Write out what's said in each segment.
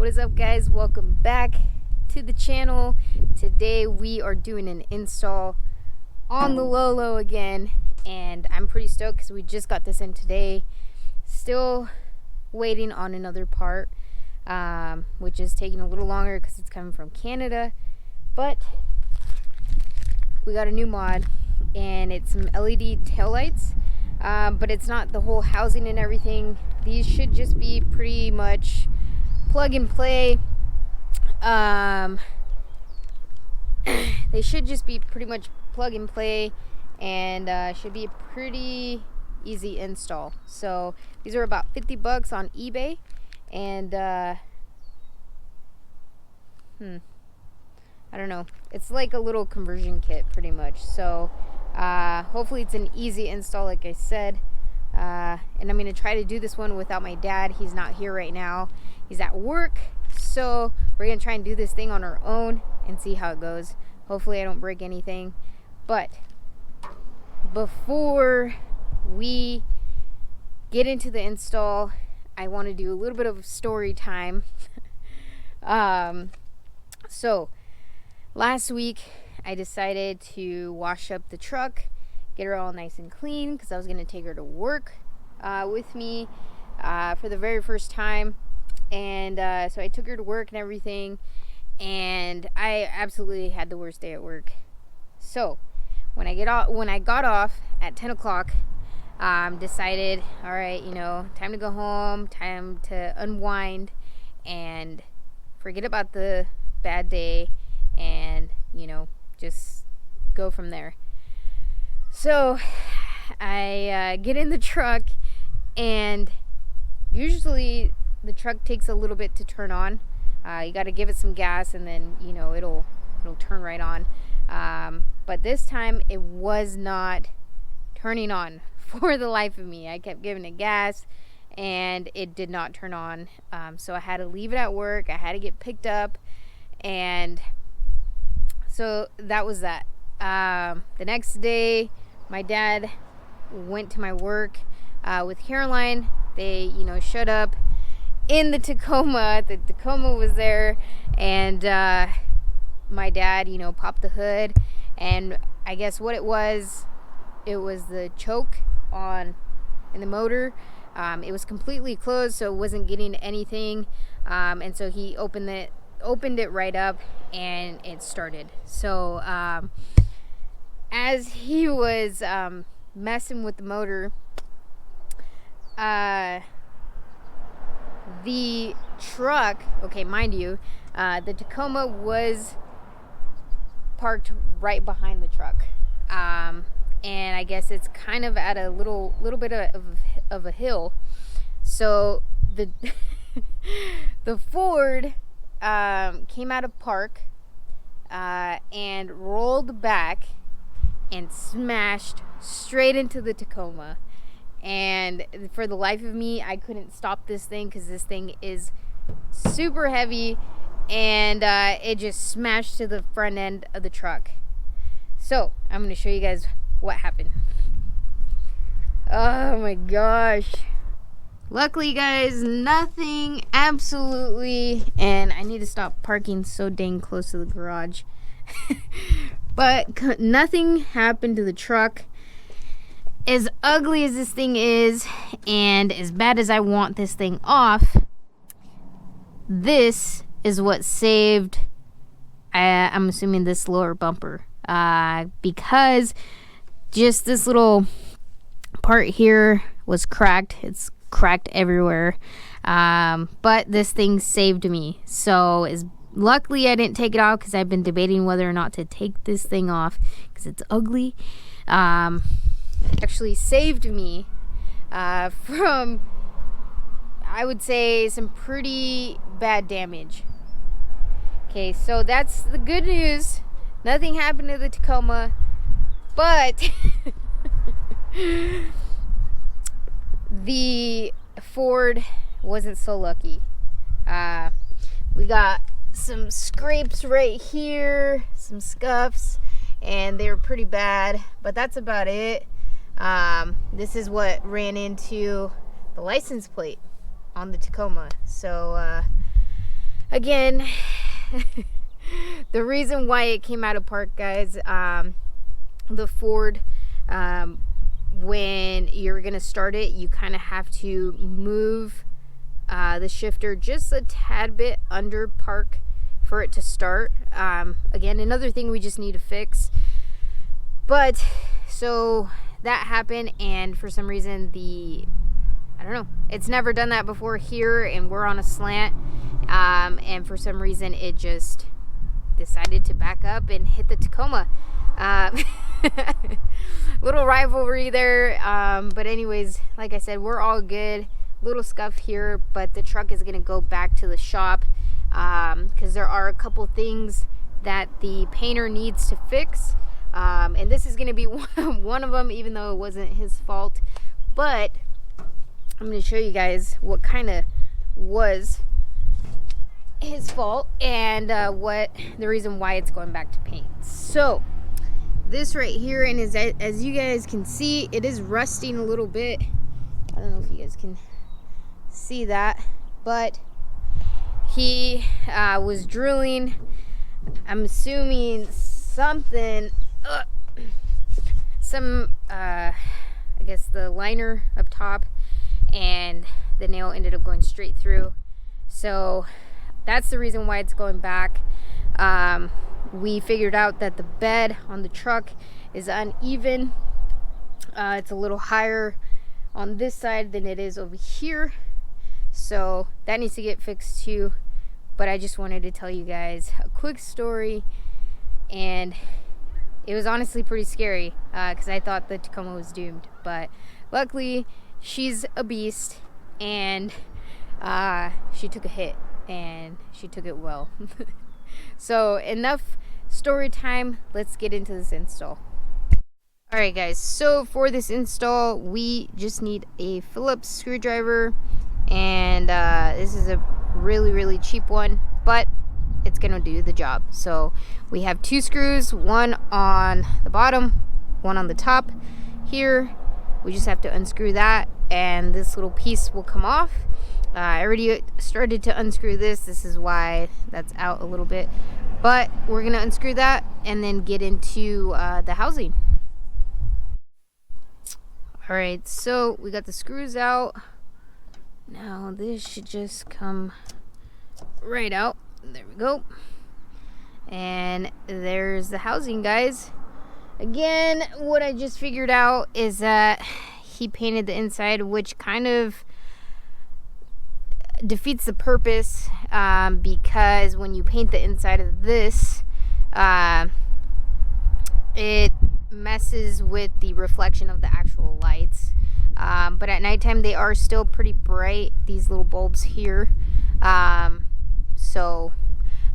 What is up, guys? Welcome back to the channel. Today we are doing an install on the Lolo again, and I'm pretty stoked because we just got this in today. Still waiting on another part, which is taking a little longer because it's coming from Canada, but we got a new mod, and it's some LED taillights, but it's not the whole housing and everything. These should just be pretty much plug and play. They should just be pretty much plug and play, and should be a pretty easy install. So these are about 50 bucks on eBay, and I don't know, it's like a little conversion kit pretty much. So hopefully it's an easy install, like I said. And I'm going to try to do this one without my dad. He's not here right now. He's at work. So we're going to try and do this thing on our own and see how it goes. Hopefully I don't break anything. But before we get into the install, I want to do a little bit of story time. So last week I decided to wash up the truck, get her all nice and clean, because I was going to take her to work with me for the very first time. And so I took her to work and everything, and I absolutely had the worst day at work. So when I got off at 10 o'clock, decided, all right, time to go home, time to unwind and forget about the bad day, and just go from there. So I get in the truck, and usually the truck takes a little bit to turn on. You got to give it some gas, and then it'll turn right on. But this time it was not turning on for the life of me. I kept giving it gas, and it did not turn on. So I had to leave it at work. I had to get picked up, and so that was that. The next day, my dad went to my work with Caroline. They, showed up in the Tacoma. The Tacoma was there, and my dad, popped the hood, and I guess what it was the choke in the motor. It was completely closed, so it wasn't getting anything, and so he opened it right up, and it started. So as he was messing with the motor, the truck, okay, mind you, the Tacoma was parked right behind the truck, and I guess it's kind of at a little bit of a hill. So the the Ford came out of park and rolled back and smashed straight into the Tacoma. And for the life of me, I couldn't stop this thing because this thing is super heavy, and it just smashed to the front end of the truck. So I'm going to show you guys what happened. Oh my gosh. Luckily, guys, nothing, absolutely, and I need to stop parking so dang close to the garage. But nothing happened to the truck. As ugly as this thing is, and as bad as I want this thing off, this is what saved, I'm assuming, this lower bumper. Because just this little part here was cracked. It's cracked everywhere. But this thing saved me. So luckily I didn't take it off, because I've been debating whether or not to take this thing off because it's ugly. Actually saved me from, I would say, some pretty bad damage. Okay, so that's the good news. Nothing happened to the Tacoma, but the Ford wasn't so lucky. We got some scrapes right here, some scuffs, and they were pretty bad, but that's about it. This is what ran into the license plate on the Tacoma. So again, the reason why it came out of park, guys, the Ford, when you're gonna start it, you kind of have to move the shifter just a tad bit under park for it to start. Again, another thing we just need to fix. But so that happened, and for some reason I don't know, it's never done that before here, and we're on a slant, and for some reason it just decided to back up and hit the Tacoma. Little rivalry there, but anyways, like I said, we're all good. Little scuff here, but the truck is gonna go back to the shop because there are a couple things that the painter needs to fix, and this is gonna be one of them, even though it wasn't his fault. But I'm gonna show you guys what kind of was his fault and what the reason why it's going back to paint. So this right here, and as you guys can see, it is rusting a little bit. I don't know if you guys can see that, but he was drilling, I'm assuming something, I guess the liner up top, and the nail ended up going straight through. So that's the reason why it's going back. We figured out that the bed on the truck is uneven. It's a little higher on this side than it is over here, so that needs to get fixed too. But I just wanted to tell you guys a quick story, and it was honestly pretty scary because I thought the Tacoma was doomed, but luckily she's a beast, and she took a hit and she took it well. So enough story time, let's get into this install. Alright guys, so for this install we just need a Phillips screwdriver, and this is a really cheap one, but it's gonna do the job. So we have two screws, one on the bottom, one on the top here. We just have to unscrew that and this little piece will come off. I already started to unscrew this. This is why that's out a little bit, but we're gonna unscrew that and then get into the housing. All right, so we got the screws out. Now this should just come right out. There we go. And there's the housing, guys. Again, what I just figured out is that he painted the inside, which kind of defeats the purpose, because when you paint the inside of this, it messes with the reflection of the actual lights. But at nighttime they are still pretty bright, these little bulbs here. So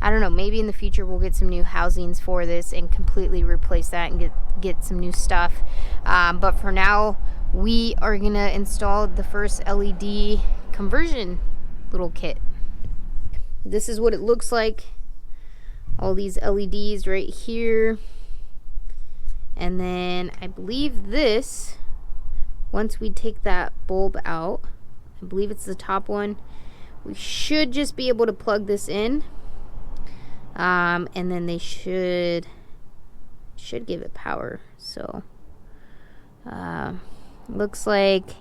I don't know, maybe in the future we'll get some new housings for this and completely replace that and get some new stuff. But for now we are gonna install the first LED conversion little kit. This is what it looks like. All these LEDs right here. And then I believe this, once we take that bulb out, I believe it's the top one, we should just be able to plug this in, and then they should give it power. So looks like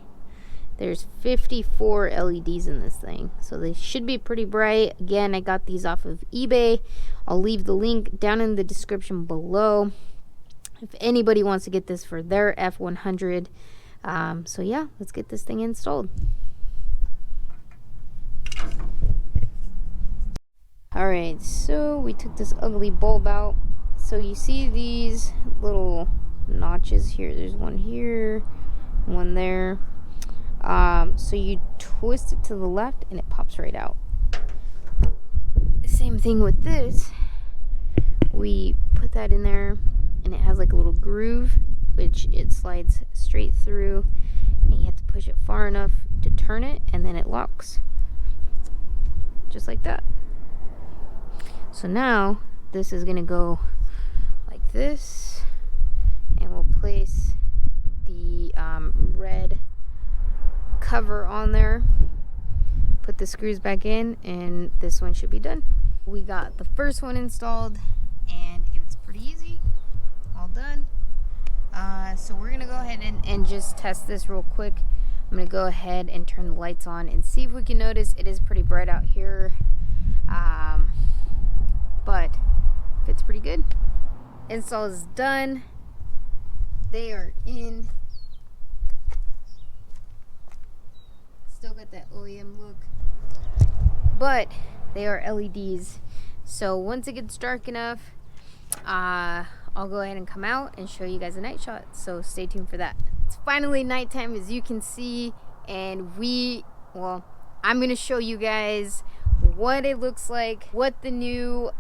there's 54 LEDs in this thing, so they should be pretty bright. Again, I got these off of eBay. I'll leave the link down in the description below if anybody wants to get this for their F100. So yeah, let's get this thing installed. Alright, so we took this ugly bulb out. So you see these little notches here. There's one here, one there. So you twist it to the left and it pops right out. Same thing with this. We put that in there and it has like a little groove, which it slides straight through, and you have to push it far enough to turn it, and then it locks just like that. So now this is gonna go like this, and we'll place the red cover on there, put the screws back in, and this one should be done. We got the first one installed, and it's pretty easy. All done. So we're gonna go ahead and just test this real quick. I'm gonna go ahead and turn the lights on and see if we can notice. It is pretty bright out here, but fits pretty good. Install is done. They are in. Still got that OEM look, but they are LEDs. So once it gets dark enough, I'll go ahead and come out and show you guys a night shot. So stay tuned for that. It's finally nighttime, as you can see, and I'm gonna show you guys what it looks like, what the new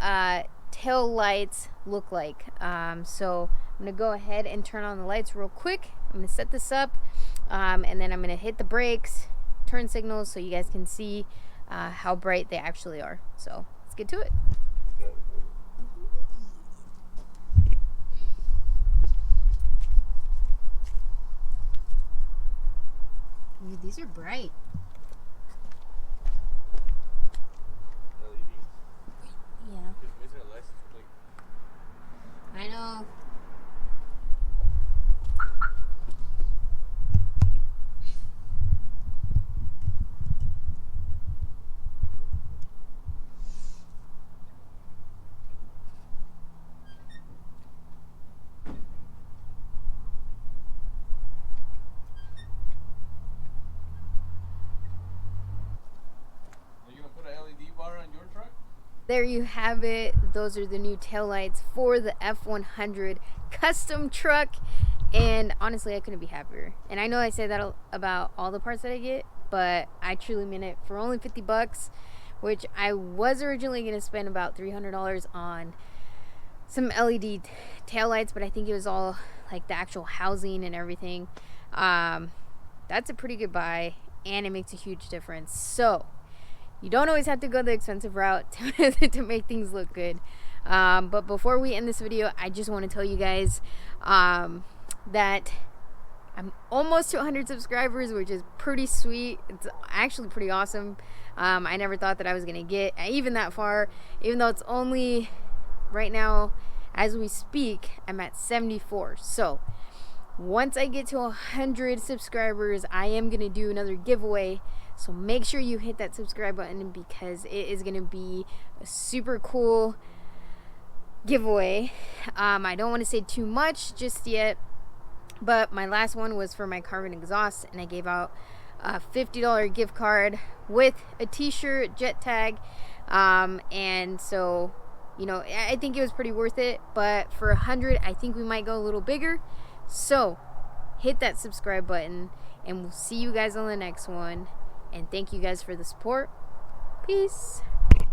tail lights look like. So I'm gonna go ahead and turn on the lights real quick. I'm gonna set this up, and then I'm gonna hit the brakes, turn signals, so you guys can see how bright they actually are. So let's get to it. Ooh, these are bright. LED? Yeah. I know. There you have it. Those are the new taillights for the F100 custom truck. And honestly, I couldn't be happier. And I know I say that about all the parts that I get, but I truly mean it. For only 50 bucks, which I was originally going to spend about $300 on some LED taillights, but I think it was all like the actual housing and everything. That's a pretty good buy, and it makes a huge difference. So you don't always have to go the expensive route to make things look good. But before we end this video, I just want to tell you guys that I'm almost to 100 subscribers, which is pretty sweet. It's actually pretty awesome. I never thought that I was going to get even that far, even though it's only right now, as we speak, I'm at 74. So once I get to 100 subscribers, I am going to do another giveaway. So make sure you hit that subscribe button, because it is going to be a super cool giveaway. I don't want to say too much just yet, but my last one was for my carbon exhaust, and I gave out a $50 gift card with a t-shirt, jet tag, and so, you know, I think it was pretty worth it. But for 100, I think we might go a little bigger. So hit that subscribe button, and we'll see you guys on the next one. And thank you guys for the support. Peace.